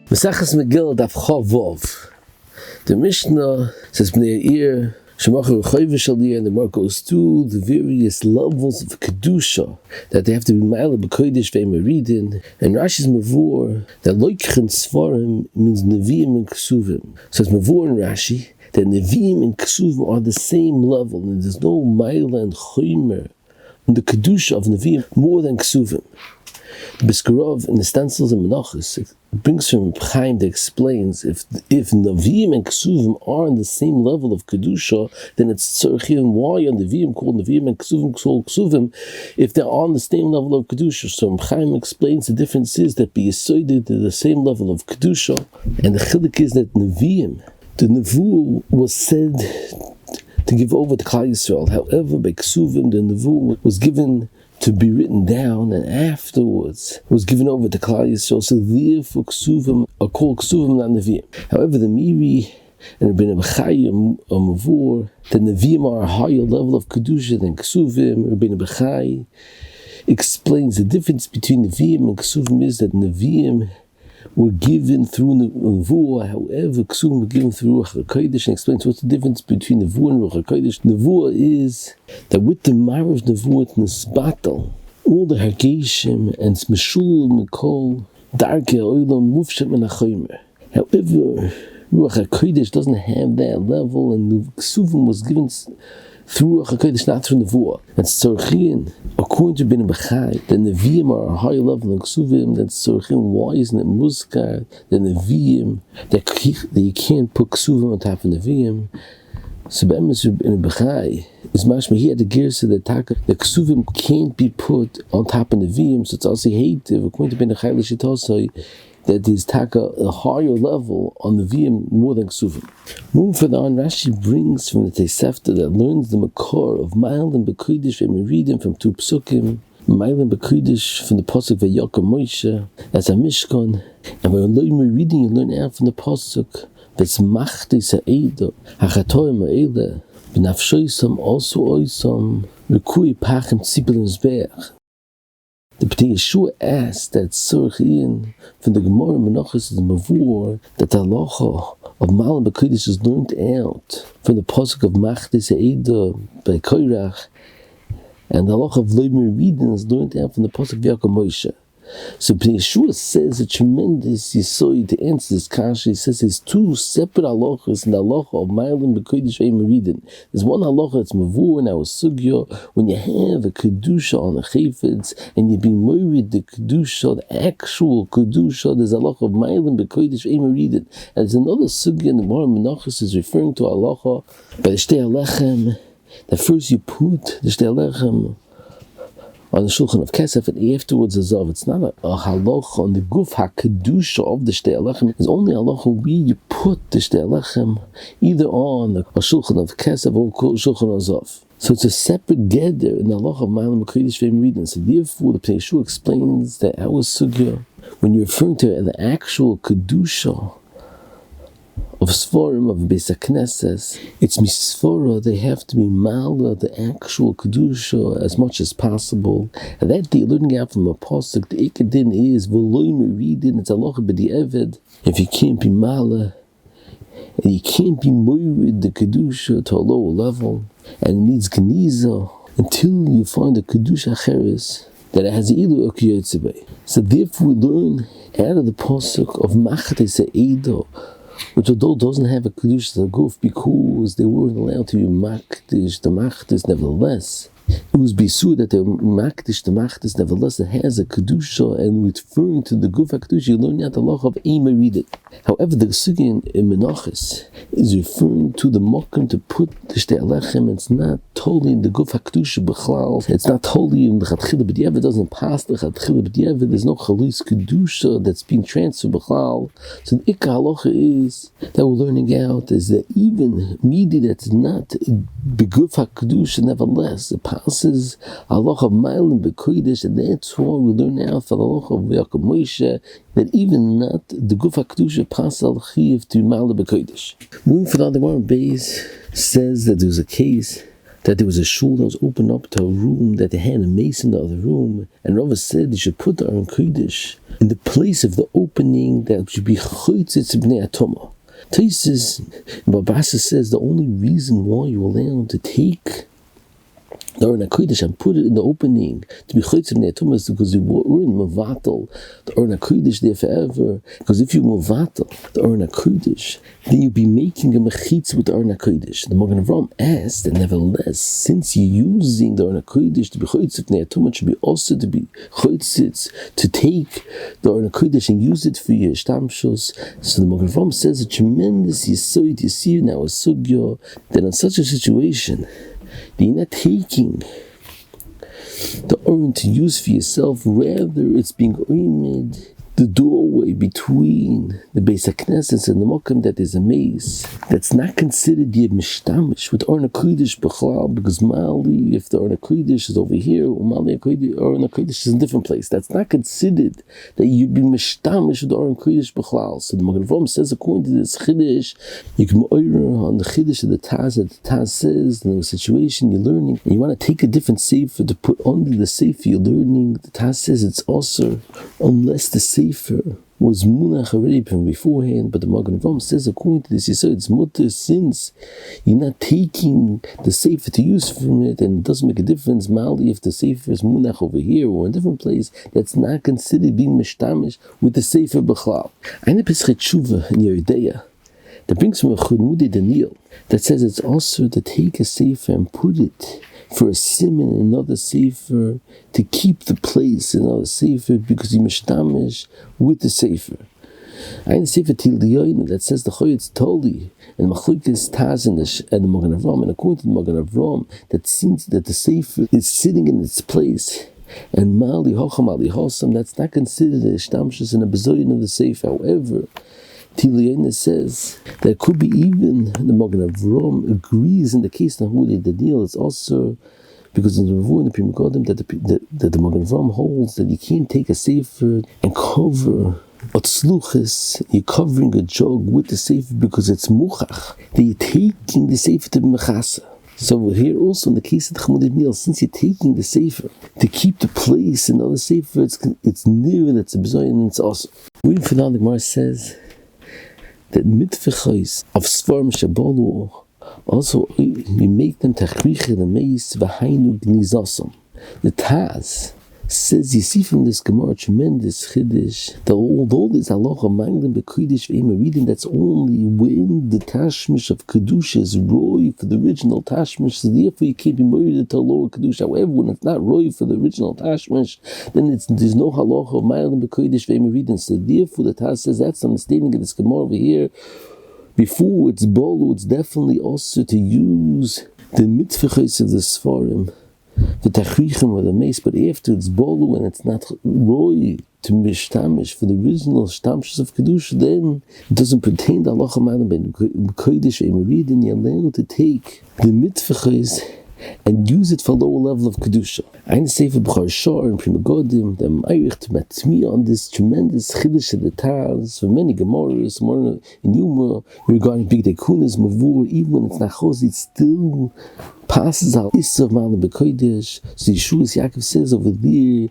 Mesachas Megillah daf Chavov. The Mishnah says b'nei ir shemacher u'chayvish aliyah, and the Gemara goes through the various levels of Kedusha that they have to be Maalin bkodesh ve'meridin. And Rashi's mavur that loikchen svarim means neviim and kesuvim. So it's mavur in Rashi that neviim and kesuvim are the same level, and there's no Maalin and chaymer in the Kedusha of neviim more than kesuvim. The Biskarov in the stencils and Menachos brings from Chaim that explains if neviim and kesuvim are on the same level of kedusha, then it's tzarchim. Why are neviim called neviim and kesuvim called kesuvim if they're on the same level of kedusha? So Chaim explains the difference is that b'yisoided to the same level of kedusha, and the chiluk is that neviim, the nevu was said to give over to Klal Yisrael. However, by kesuvim the nevu was given to be written down, and afterwards was given over to Klal Yisrael. So therefore, kesuvim are called kesuvim, not neviim. However, the Miri and Rabbeinu Bechai are mavur that neviim are a higher level of kedusha than kesuvim. Rabbeinu Bechai explains the difference between neviim and kesuvim is that neviim were given through nevuah, however, kesuvim were given through Ruach HaKodesh, and explains what's the difference between nevuah and Ruach HaKodesh. Nevuah is that with the marav nevuah nisbatal, all the hargeshim and smeshul mikol darkei olam mufshet min hachomer. However, Ruach HaKodesh doesn't have that level, and the kesuvim was given through Ruach HaKodesh, not through nevuah. That's tzorchin. According to Rabbeinu Bechai, the neviim are a higher level than kesuvim. That's tzorchin. Why isn't it muskar? The neviim that you can't put kesuvim on top of neviim. So Rabbeinu Bechai is mashma. He had the gear so that the kesuvim can't be put on top of neviim. So it's also hated. According to Rabbeinu Bechai, l'shitosai, that there's a higher level on the neviim more than kesuvim. Moving further on, Rashi brings from the Tosefta that learns the makor of Maalin bkodesh ve'meridin from two psukim. Maalin bkodesh from the pasuk ve'yakar Moshe as a mishkan, and when you're reading, you learn out from the pasuk that's machti sa'eda hachatoim ha'ele b'nafshoisam also oisam rekui pachim tzipel mizbeach. The B'nai Yeshua asked that Tzorch from the Gemara Menachos is mavur that the halacha of Maalin bkodesh is learned out from the pasuk of Machti Se'eda by Koirach, and the halacha of Lo Meridin is learned out from the pasuk V'Yakar Moshe. So B'nai Yeshua says a tremendous yisoid to answer this kasha. He says there's two separate halachas in the halacha of Maalin bkodesh ve'meridin. There's one halacha that's mavur in our sugya when you have a kedusha on a chayfetz and you be moed the kedusha, the actual kedusha. There's a halacha of Maalin bkodesh ve'meridin, and there's another sugya in the Gemara Menachos is referring to a halacha by the shtei alechem. That first you put the shtei alechem on the shulchan of kesef, and afterwards a zav. It's not a halacha on the guf hakedusha of the shtei alechem. It's only a halacha where you put the shtei alechem either on a shulchan of kesef or shulchan of zav. So it's a separate geder in the halacha of Maalin bkodesh ve'meridin. So therefore, the B'nai Yeshua explains that our sugya, when you're referring to the actual kedusha of Sforim, of Beis HaKnesses, it's misfora, they have to be mala, the actual Kedusha, as much as possible. And that day, learning out from a pasuk, the Ikadin is, V'loi meridin, it's halacha b'di'eved. If you can't be mala, and you can't be moirid the Kedusha to a lower level, and it needs geniza, until you find a Kedusha acheres, that it has ilu okiyotzibe. So therefore we learn out of the pasuk of Machate Se'eda, which although doesn't have a kedusha guf because they weren't allowed to be makdish the machtis, nevertheless it was bisur that they makdish the machtis, nevertheless it has a kedusha, and referring to the guf kedusha you learn out the law of emeridit. However, the sugya in Menachos is referring to the mokum to put the shtei alechem. It's not totally in the guf kedusha b'chlal. It's not totally in the chatchila b'diavad. It doesn't pass the chatchila b'diavad. There's no chalus kedusha that's being transferred b'chlal. So the ikka halacha is that we're learning out is that even midi that's not b'guf kedusha, nevertheless it passes halacha of Maalin bkodesh, and that's why we learn out for the halacha of V'Yakar Moshe that even not the guf kedusha passes al chiv to Maalin bkodesh. Moving for the other one, Beis says that there's a case that there was a shul that was opened up to a room that they had a mason in the other room, and Rava said they should put the Aron Kodesh in the place of the opening that should be Chotzitz Bnei Atomah. Taisis, Babasa says the only reason why you're allowed to take the Aron HaKodesh and put it in the opening to be Chotzitz Bnei Atomah is because you were in Mevatel the Aron HaKodesh there forever. Because if you Mevatel the Aron HaKodesh, then you'll be making a mechitz with the Aron HaKodesh. The Magen Avraham asked, and nevertheless, since you're using the Aron HaKodesh to be Chotzitz Bnei Atomah, it should be also to be Chotzitz, to take the Aron HaKodesh and use it for your Shtamshos. So the Magen Avraham says a tremendous yisoid. You see now a sugya that in such a situation, you're not taking the Aron to use for yourself, rather it's being oimed the doorway between the Beis HaKnesses and the Mokum that is a maze. That's not considered yet mishtamish with Aron HaKodesh b'chlal, because Maalin, if the Aron HaKodesh is over here, or Maalin Aron HaKodesh is in a different place, that's not considered that you'd be mishtamish with Aron HaKodesh b'chlal. So the Magen Avraham says, according to this Chiddush, you can oirer on the Chiddush of the Taz, that the Taz says, in a situation you're learning, and you want to take a different sefer to put under the sefer you're learning, the Taz says it's also, unless the sefer was munach already from beforehand. But the Magen Avraham says, according to this, he said it's mutter, since you're not taking the sefer to use from it, and it doesn't make a difference. Mali, if the sefer is munach over here or in a different place, that's not considered being mishtamish with the sefer b'chlal. Eine Pesach Tshuva in Yeridea that brings from a Chumudi Daniel that says it's also to take a sefer and put it for a simon in another sefer, to keep the place in another sefer, because you mishtamish with the sefer. Ein sefer til diyoyin that says the choyetz toli and machlokes Taz and the Magen Avraham, and according to the Magen Avraham, that seems that the sefer is sitting in its place, and mali hocham ali hosam, that's not considered a shtamshus and a bezoyin of the sefer. However, Tiliyaina says that it could be even the Magen Avraham agrees in the case of Chumudi Daniel. It's also because in the Revu and the Pri Megadim that the Magen Avraham holds that you can't take a sefer and cover Otzluchis, you're covering a jog with the sefer because it's muchach, that you're taking the sefer to be mechasa. So here also in the case of the Chumudi Daniel, since you're taking the sefer to keep the place in the other sefer, it's near, that's a b'zoyin, and it's also. Reading for the Gemara says that mitfichos of svarim shabolu also you make them tachrich in the meis v'hainu gnizasam. The Taz says, you see from this Gemara tremendous chiddush that although there's halacha manglim bkodesh v'ema reading, that's only when the tashmish of kedusha is roy for the original tashmish, so therefore you can't be married to a lower kedusha. However, when it's not roy for the original tashmish, then there's no halacha of manglim bkodesh v'ema reading. So therefore the Taz says that's the understanding of this Gemara over here. Before it's bolu, it's definitely also to use the mitfichos of the svarim, the tachrichim or the mace, but after it's bolu and it's not roy to mishtamish for the original shtamshus of kedusha, then it doesn't pertain to halacha ma'alim ben bkodesh emerid, and you're allowed to take the mitfichos and use it for a lower level of kedusha. Ein sefer b'char shor and Pri Megadim, the ma'irich to matmi on this tremendous chiddush of the Taz for many gemaras, more in Yuma regarding big dekunas mavur, even when it's not chosi, it still passes out Isser Maalin b'kodesh. So Yeshuas Yaakov says over there,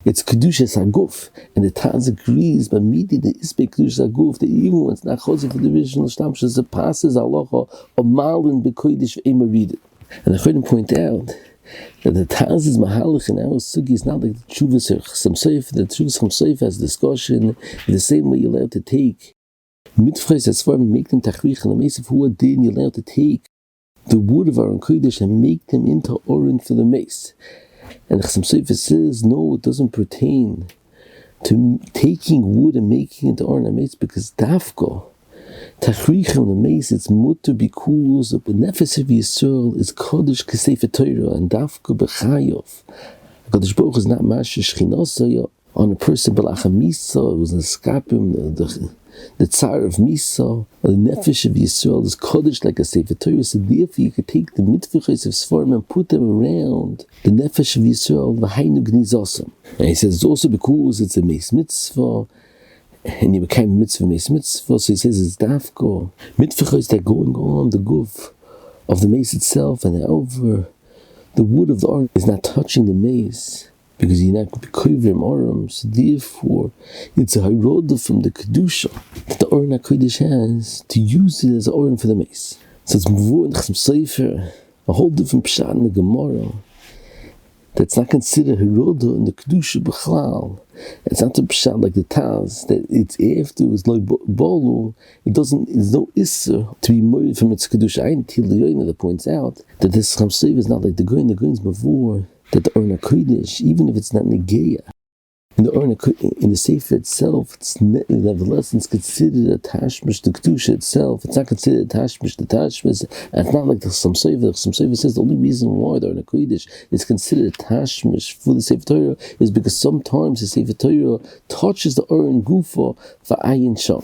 it's Kedushat Haguf, and the Taz agrees, but midi the Isbe Kedushat Haguf, that even when it's not chosi for the original shtamshus, it passes halacha of Maalin b'kodesh v'ema read it. And I heard him point out that the Taz is mahalach in our sugi is not like the Tshuvas Chasam Sofer. The Tshuvas Chasam Sofer has discussion in the same way you're allowed to take mitfres as far and make them tachrich and the mace of who din, you're allowed to take the wood of Aron Kodesh and make them into Oren for the mace. And Chasam Sofer says no, it doesn't pertain to taking wood and making it into Oren and mace, because dafko tachrich on the mace, it's mutter because the nefesh of Yisrael is kodesh kesefer Torah, and dafka b'chayov. Kodesh Baruch is not masher shchinasa on a person b'lachem misa. It was an skapim, the tsar of misa. The nefesh of Yisrael is kodesh like a sefer Torah. So therefore you could take the mitfichos of svarim and put them around the nefesh of Yisrael v'hainu gnizasam. And he says it's also because it's a meis mitzvah, and you became mitzvah, so he says it's dafko. Mitzvah is that going on the guf of the mace itself, and however, the wood of the Aron is not touching the mace, because you're not b'kovim Aron, so therefore, it's a hiroda from the Kedusha that the Aron HaKodesh has to use it as an Aron for the mace. So it's mvur in sefer, a whole different pshat in the Gemara, that's not considered hiroda in the Kedusha b'chlal. It's not a pshat like the Taz, that it's after it's like bolu, there's no isser to be moved from its Kedusha. Ein Til Yoina that points out that this Chamsev is not like the Goyin's before, that the Aron HaKodesh, even if it's not negeya, in the sefer itself, it's nevertheless it's considered a tashmish to Kedusha itself. It's not considered a tashmish to tashmish, and it's not like the Chamsev. The Chamsev says the only reason why the Aron HaKodesh is considered a tashmish for the sefer Torah is because sometimes the sefer Torah touches the Aron Gufa for ayin sham.